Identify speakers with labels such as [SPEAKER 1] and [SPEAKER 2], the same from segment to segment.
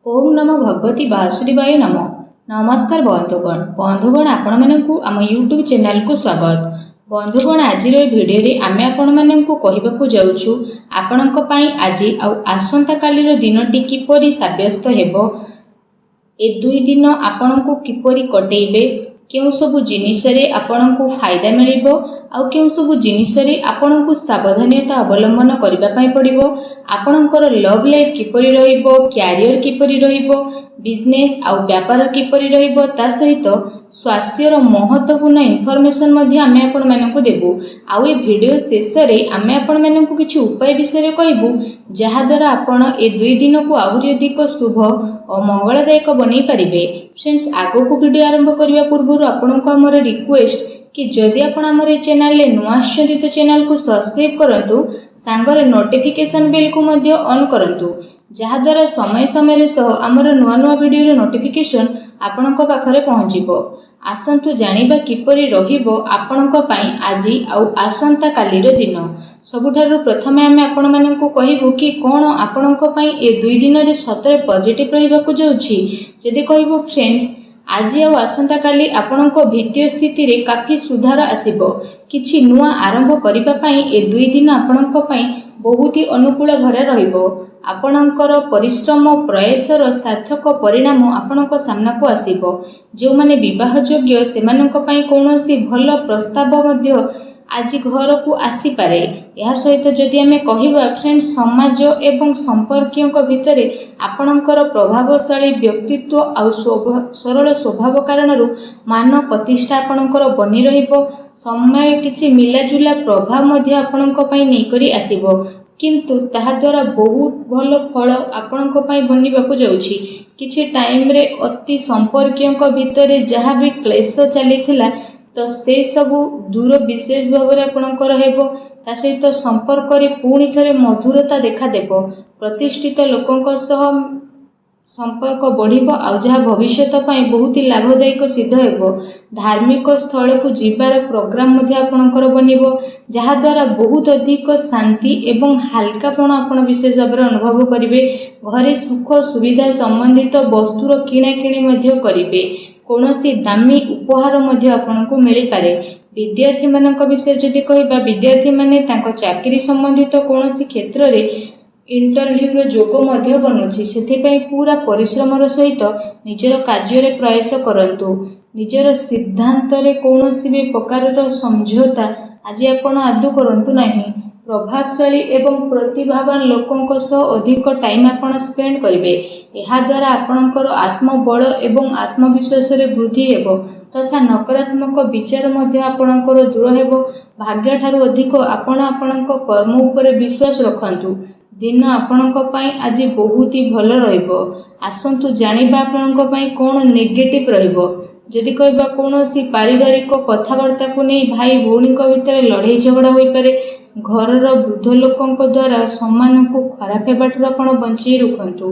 [SPEAKER 1] ओम नमो भगवती वासुदेवाय नमो। नमस्कार बंधुगण आपण मानकु आम यूट्यूब चैनल को स्वागत। बंधुगण आज भिडियो रे आमे आपण मानकु कहिबाकु जाउछु आपणक पई आज आसंता कालीर दिनटी किपरि साब्यस्त हेबो, ए दुई दिन आपणकु किपरि कटेइबे, केउ सबु जिनिस रे आपणकु फायदा मिलिबो आउ केउ सबु जिनिस रे आपणकु सावधानता अवलंबन करबा पई पड़िबो, आपणकर लव लाइफ किपरि रहिबो, कैरियर किपरि रहिबो, बिजनेस आउ व्यापार किपरि रहिबो, ता सहित स्वास्थ्यर महत्वपूर्ण इनफॉरमेशन मध्ये आमे आपण मानकु देबु। आउ ए वीडियो शेष रे आमे आपण मानकु किछि उपाय विषय कहबु जहा द्वारा आपण ए दुई दिन को आहुरी अधिक शुभ और मंगलदायक बनै परिबे। फ्रेंड्स, आगो को वीडियो आरंभ करबा पूर्व आपनको हमर रिक्वेस्ट कि जदि आपण हमर ए चैनल ले नुआ आछथि तो चैनल को सब्सक्राइब करंतु, सांगरे नोटिफिकेशन बेल को मध्ये ऑन करंतु, जहा द्वारा समय समय सह हमर नुआ नुआ वीडियो रो नोटिफिकेशन आपणक पाखरे पहुंचीबो। आसंतु जानिबा किपरि रहिबो आपणक पई आजि आउ आसंता कालीर दिन। सबुठारु प्रथमे आमे आपण मानकु कहिबु कि कोन आपणक पई ए दुई दिन रे सतरे पॉजिटिव रहिबाकु जाउछि। जदि कहिबु फ्रेंड्स, आज आउ आसंता काली आपणक वित्तीय स्थिति रे काफी सुधार आसीबो। किछि नुआ आरंभ करिबा पई ए दुई दिन आपणक पई बहुत ही अनुकूल भरे रहिबो। आपणकर परिश्रम प्रयासर सार्थक परिणाम आपणक सामना को आसीबो। जो माने विवाह योग्य सेमानक पई कोनोसी भल प्रस्ताव मध्य आज घर को आसी पारे। यह सहित जदि आमे कहिबा फ्रेंड्स, समाज एवं संपर्कियों भितर आपणकर प्रभावशाली व्यक्तित्व आउ सरल स्वभाव कारण मान प्रतिष्ठा आपणकर बनी रहिबो। समय किछि मिलाजुला प्रभाव मध्य आपणक पई नै करी आसीबो, किंतु ताहा द्वारा बहुत भल फल आपणक पई बनिबाकु जाउछि। किछि टाइम रे अति संपर्कियों भितर जहा भी क्लेश चलीथिला तो से सबु दूर विशेष भाव में आपणकर हेबो। ता सहित संपर्क रे पुणी थरे मधुरता देखा देबो। प्रतिष्ठित लोकंक सह संपर्क बढ़िबो आउ जहा भविष्यत पई बहुत ही लाभदायक सिद्ध हेबो। धार्मिक स्थल को जीवार प्रोग्राम मध्ये आपणकर बनिबो, जहा द्वारा बहुत अधिक शांति एवं हल्कापन आपण विशेष भाव में अनुभव करिवे। घरे सुख सुविधा संबंधित वस्तुर किणा किणी मध्ये करिवे। कोनोसी दामी उपहार मध्ये आपनको मिली पारे। विद्यार्थी मानक विषय जदि कहिबा, विद्यार्थी माने तांको चाकरी संबंधित कोनोसी क्षेत्र रे इंटरव्यू रो जोग मध्ये बनुछि। सेथि पई पूरा परिश्रम सहित निजर कार्य रे प्रयास करंतु। निजर सिद्धांत रे कोनोसी भी प्रकार रो समझौता आज आपण आदु करंतु नाही। प्रभावशाली एवं प्रतिभावान लोकों सह अधिक टाइम आपण स्पेंड करिवे। एहा द्वारा आपणकर आत्मबल एवं आत्मविश्वास रे वृद्धि हेबो तथा नकारात्मक विचार मध्ये आपणकर दूर हेबो। भाग्य ठारू अधिक आपण आपणक कर्म उपरे विश्वास रखंतु। दिन आपणक पई आज बहुत ही भल रहिबो। आसंतु जानिबा आपणक पई कोन नेगेटिव रहिबो। जदि कहबा कोनोसी पारिवारिक कथावार्ता को नै भाई भौणी भितर लड़ाई झगड़ा होई पारे। घरर वृद्ध लोकों द्वारा सम्मान को खराब हेबाटू आपण बंचई रखंतु।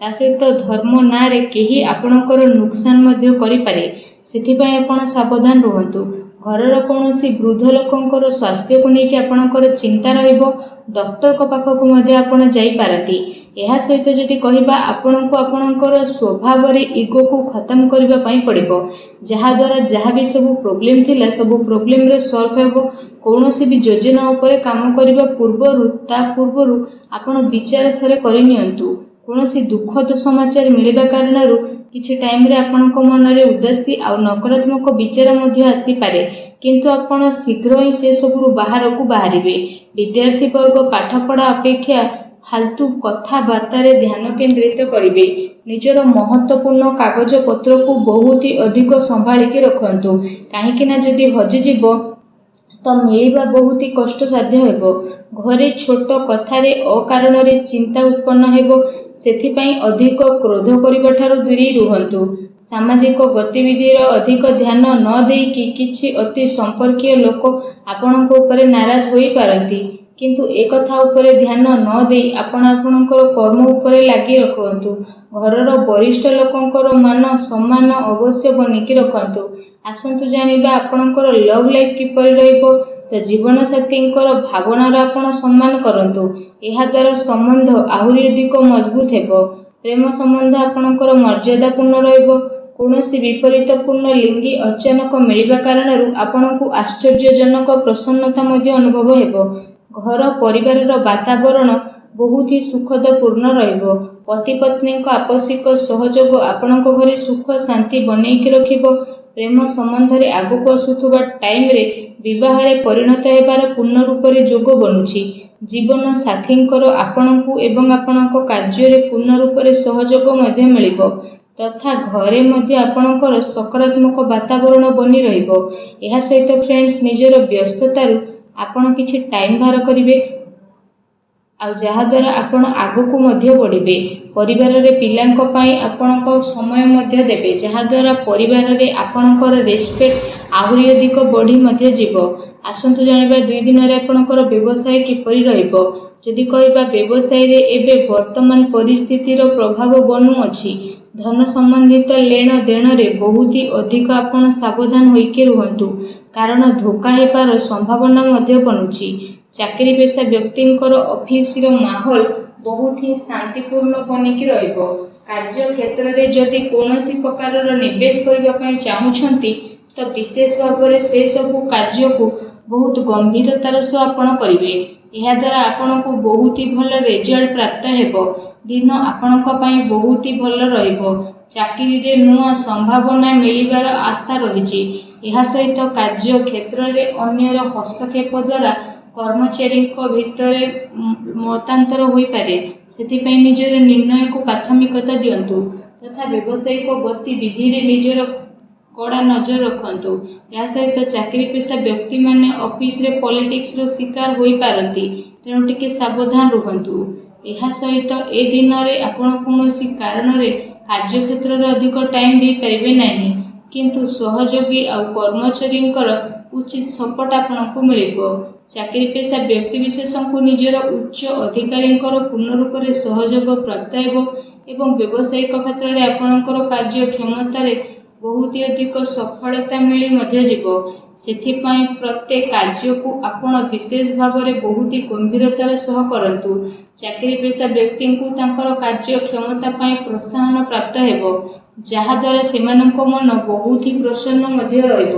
[SPEAKER 1] ता सहित धर्म ना रे केही आपणकर नुकसान मध्ये करि पारे, सेथि पई आपण सावधान रहंतु। घरर कोनोसी वृद्ध लोकों स्वास्थ्य को लेके आपणकर चिंता रहिबो। डॉक्टर को पाखक मध्ये आपण जाई पारती। एहा सहित जदि कहिबा आपणको आपणकर स्वभाव रे ईगो को खत्म करबा पई पड़िबो, जहा द्वारा जहा भी सब प्रॉब्लम थिला सब प्रॉब्लम रे सॉल्व हेबो। कोनोसी भी योजना उपरे काम करबा पूर्वरु आपण विचार थरे करि नियंतु। कोनोसी दुखद समाचार मिलिबा कारणरु किछि टाइम रे आपणको मन रे उदासी आ नकारात्मक विचार मध्ये आसी पारे, किंतु आपण शीघ्र ही से सबरु बाहर को बाहरिबे। विद्यार्थी वर्ग पाठ पढ़ा अपेक्षा फालतू कथाबार्ता रे ध्यान केंद्रित करिवे। निजर महत्वपूर्ण कागज पत्र को बहुत ही अधिक संभाली के रखंतु, काहेकि ना जदि हजि जीवो तो मिलिबा बहुत ही कष्ट साध्य हेबो। घरे छोट कथा रे अकारण रे चिंता उत्पन्न हेबो, सेथि पई अधिक क्रोध करिबा ठारू दूरी रुहंतु। सामाजिक गतिविधि रो अधिक ध्यान न देई कि किछि अति संपर्कीय लोक आपणक ऊपर नाराज होई पारंती, किंतु एक कथा ऊपर ध्यान न देई आपण आपणकर कर्म ऊपर लागि रखंतु। घरर वरिष्ठ लोकंकर मान सम्मान अवश्य बनिकी रखंतु। आसंतु जानिबा आपणकर लव लाइफ किपरि रहिबो। तो जीवन साथींकर भावनार आपण सम्मान करंतु। एहा द्वारा संबंध आहुरी अधिक मजबूत हेबो। ପ୍ରେମ ସମ୍ବନ୍ଧ ଆପଣଙ୍କର ମର୍ଯ୍ୟାଦାପୂର୍ଣ୍ଣ ରହିବ। କୌଣସି ବିପରୀତପୂର୍ଣ୍ଣ ଲିଙ୍ଗୀ ଅଚାନକ ମିଳିବା କାରଣରୁ ଆପଣଙ୍କୁ ଆଶ୍ଚର୍ଯ୍ୟଜନକ ପ୍ରସନ୍ନତା ମଧ୍ୟ ଅନୁଭବ ହେବ। ଘର ପରିବାରର ବାତାବରଣ ବହୁତ ହି ସୁଖଦପୂର୍ଣ୍ଣ ରହିବ। ପତି ପତ୍ନୀଙ୍କ ଆପୋଷିକ ସହଯୋଗ ଆପଣଙ୍କ ଘରେ ସୁଖ ଶାନ୍ତି ବନେଇକି ରଖିବ। ପ୍ରେମ ସମ୍ବନ୍ଧରେ ଆଗକୁ ଆସୁଥିବା ଟାଇମରେ ବିବାହରେ ପରିଣତ ହେବାର ପୂର୍ଣ୍ଣ ରୂପରେ ଯୋଗ ବନୁଛି। ଜୀବନ ସାଥୀଙ୍କର ଆପଣଙ୍କୁ ଏବଂ ଆପଣଙ୍କ କାର୍ଯ୍ୟରେ ପୂର୍ଣ୍ଣ ରୂପରେ ସହଯୋଗ ମଧ୍ୟ ମିଳିବ ତଥା ଘରେ ମଧ୍ୟ ଆପଣଙ୍କର ସକାରାତ୍ମକ ବାତାବରଣ ବନି ରହିବ। ଏହା ସହିତ ଫ୍ରେଣ୍ଡସ୍, ନିଜର ବ୍ୟସ୍ତତାରୁ ଆପଣ କିଛି ଟାଇମ ବାହାର କରିବେ ଆଉ ଯାହାଦ୍ୱାରା ଆପଣ ଆଗକୁ ମଧ୍ୟ ବଢ଼ିବେ। ପରିବାରରେ ପିଲାଙ୍କ ପାଇଁ ଆପଣଙ୍କ ସମୟ ମଧ୍ୟ ଦେବେ, ଯାହାଦ୍ୱାରା ପରିବାରରେ ଆପଣଙ୍କର ରେସ୍ପେକ୍ଟ ଆହୁରି ଅଧିକ ବଢ଼ି ମଧ୍ୟ ଯିବ। ଆସନ୍ତୁ ଜାଣିବା 2 ଦିନରେ ଆପଣଙ୍କର ବ୍ୟବସାୟ କିପରି ରହିବ। ଯଦି କହିବା ବ୍ୟବସାୟରେ ଏବେ ବର୍ତ୍ତମାନ ପରିସ୍ଥିତିର ପ୍ରଭାବ ବନୁଅଛି। ଧନ ସମ୍ବନ୍ଧିତ ଲେଣ ଦେଣରେ ବହୁତ ଅଧିକ ଆପଣ ସାବଧାନ ହୋଇକି ରୁହନ୍ତୁ, କାରଣ ଧୋକା ହେବାର ସମ୍ଭାବନା ମଧ୍ୟ ବନୁଛି। ଚାକିରି ପେଶା ବ୍ୟକ୍ତିଙ୍କର ଅଫିସର ମାହୋଲ ବହୁତ ହିଁ ଶାନ୍ତିପୂର୍ଣ୍ଣ ବନିକି ରହିବ। କାର୍ଯ୍ୟକ୍ଷେତ୍ରରେ ଯଦି କୌଣସି ପ୍ରକାରର ନିବେଶ କରିବା ପାଇଁ ଚାହୁଁଛନ୍ତି ତ ବିଶେଷ ଭାବରେ ସେସବୁ କାର୍ଯ୍ୟକୁ ବହୁତ ଗମ୍ଭୀରତାର ସହ ଆପଣ କରିବେ। ଏହାଦ୍ୱାରା ଆପଣଙ୍କୁ ବହୁତ ହି ଭଲ ରେଜଲ୍ଟ ପ୍ରାପ୍ତ ହେବ। ଦିନ ଆପଣଙ୍କ ପାଇଁ ବହୁତ ହି ଭଲ ରହିବ। ଚାକିରିରେ ନୂଆ ସମ୍ଭାବନା ମିଳିବାର ଆଶା ରହିଛି। ଏହା ସହିତ କାର୍ଯ୍ୟକ୍ଷେତ୍ରରେ ଅନ୍ୟର ହସ୍ତକ୍ଷେପ ଦ୍ୱାରା କର୍ମଚାରୀଙ୍କ ଭିତରେ ମତାନ୍ତର ହୋଇପାରେ, ସେଥିପାଇଁ ନିଜର ନିର୍ଣ୍ଣୟକୁ ପ୍ରାଥମିକତା ଦିଅନ୍ତୁ ତଥା ବ୍ୟବସାୟିକ ଗତିବିଧିରେ ନିଜର କଡ଼ା ନଜର ରଖନ୍ତୁ। ଏହା ସହିତ ଚାକିରି ପେଶା ବ୍ୟକ୍ତିମାନେ ଅଫିସରେ ପଲିଟିକ୍ସର ଶିକାର ହୋଇପାରନ୍ତି, ତେଣୁ ଟିକେ ସାବଧାନ ରୁହନ୍ତୁ। ଏହା ସହିତ ଏ ଦିନରେ ଆପଣ କୌଣସି କାରଣରେ କାର୍ଯ୍ୟକ୍ଷେତ୍ରରେ ଅଧିକ ଟାଇମ ଦେଇପାରିବେ ନାହିଁ, କିନ୍ତୁ ସହଯୋଗୀ ଆଉ କର୍ମଚାରୀଙ୍କର ଉଚିତ ସପୋର୍ଟ ଆପଣଙ୍କୁ ମିଳିବ। ଚାକିରି ପେଶା ବ୍ୟକ୍ତିବିଶେଷଙ୍କୁ ନିଜର ଉଚ୍ଚ ଅଧିକାରୀଙ୍କର ପୂର୍ଣ୍ଣ ରୂପରେ ସହଯୋଗ ପ୍ରାପ୍ତ ହେବ ଏବଂ ବ୍ୟବସାୟିକ କ୍ଷେତ୍ରରେ ଆପଣଙ୍କର କାର୍ଯ୍ୟକ୍ଷମତାରେ ବହୁତ ଅଧିକ ସଫଳତା ମିଳି ମଧ୍ୟ ଯିବ। ସେଥିପାଇଁ ପ୍ରତ୍ୟେକ କାର୍ଯ୍ୟକୁ ଆପଣ ବିଶେଷ ଭାବରେ ବହୁତ ଗମ୍ଭୀରତାର ସହ କରନ୍ତୁ। ଚାକିରି ପେଶା ବ୍ୟକ୍ତିଙ୍କୁ ତାଙ୍କର କାର୍ଯ୍ୟକ୍ଷମତା ପାଇଁ ପ୍ରୋତ୍ସାହନ ପ୍ରାପ୍ତ ହେବ, ଯାହାଦ୍ୱାରା ସେମାନଙ୍କ ମନ ବହୁତ ହି ପ୍ରସନ୍ନ ମଧ୍ୟ ରହିବ।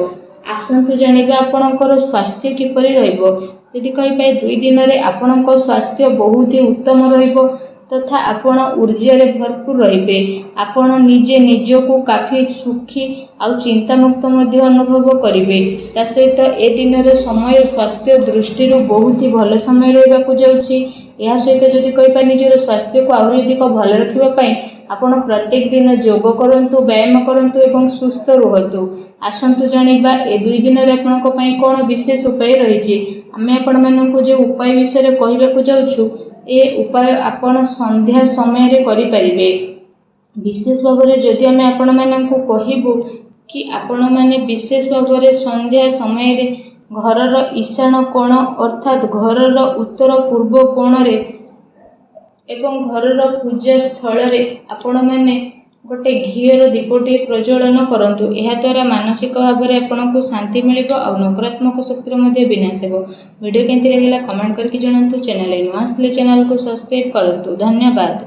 [SPEAKER 1] ଆସନ୍ତୁ ଜାଣିବା ଆପଣଙ୍କର ସ୍ୱାସ୍ଥ୍ୟ କିପରି ରହିବ। ଯଦି କହିବେ 2 ଦିନରେ ଆପଣଙ୍କ ସ୍ୱାସ୍ଥ୍ୟ ବହୁତ ହି ଉତ୍ତମ ରହିବ ତଥା ଆପଣ ଊର୍ଜାରେ ଭରପୁର ରହିବେ। ଆପଣ ନିଜେ ନିଜକୁ କାଫି ସୁଖୀ ଆଉ ଚିନ୍ତାମୁକ୍ତ ମଧ୍ୟ ଅନୁଭବ କରିବେ। ତା ସହିତ ଏ ଦିନର ସମୟ ସ୍ୱାସ୍ଥ୍ୟ ଦୃଷ୍ଟିରୁ ବହୁତ ହି ଭଲ ସମୟ ରହିବାକୁ ଯାଉଛି। ଏହା ସହିତ ଯଦି କହିବା ନିଜର ସ୍ୱାସ୍ଥ୍ୟକୁ ଆହୁରି ଅଧିକ ଭଲ ରଖିବା ପାଇଁ ଆପଣ ପ୍ରତ୍ୟେକ ଦିନ ଯୋଗ କରନ୍ତୁ, ବ୍ୟାୟାମ କରନ୍ତୁ ଏବଂ ସୁସ୍ଥ ରୁହନ୍ତୁ। ଆସନ୍ତୁ ଜାଣିବା ଏ 2 ଦିନରେ ଆପଣଙ୍କ ପାଇଁ କ'ଣ ବିଶେଷ ଉପାୟ ରହିଛି। ଆମେ ଆପଣମାନଙ୍କୁ ଯେଉଁ ଉପାୟ ବିଷୟରେ କହିବାକୁ ଯାଉଛୁ, ଏ ଉପାୟ ଆପଣ ସନ୍ଧ୍ୟା ସମୟରେ କରିପାରିବେ। ବିଶେଷ ଭାବରେ ଯଦି ଆମେ ଆପଣମାନଙ୍କୁ କହିବୁ କି ଆପଣମାନେ ବିଶେଷ ଭାବରେ ସନ୍ଧ୍ୟା ସମୟରେ ଘରର ଈଶାନ କୋଣ ଅର୍ଥାତ୍ ଘରର ଉତ୍ତର ପୂର୍ବ କୋଣରେ ଏବଂ ଘରର ପୂଜା ସ୍ଥଳରେ ଆପଣମାନେ ଗୋଟେ ଘିଅର ଦୀପଟିଏ ପ୍ରଜ୍ୱଳନ କରନ୍ତୁ। ଏହାଦ୍ୱାରା ମାନସିକ ଭାବରେ ଆପଣଙ୍କୁ ଶାନ୍ତି ମିଳିବ ଆଉ ନକାରାତ୍ମକ ଶକ୍ତିର ମଧ୍ୟ ବିନାଶ ହେବ। ଭିଡ଼ିଓ କେମିତି ଲାଗିଲା କମେଣ୍ଟ କରିକି ଜଣାନ୍ତୁ। ଚ୍ୟାନେଲରେ ନୂଆ ଆସିଥିଲେ ଚ୍ୟାନେଲକୁ ସବସ୍କ୍ରାଇବ୍ କରନ୍ତୁ। ଧନ୍ୟବାଦ।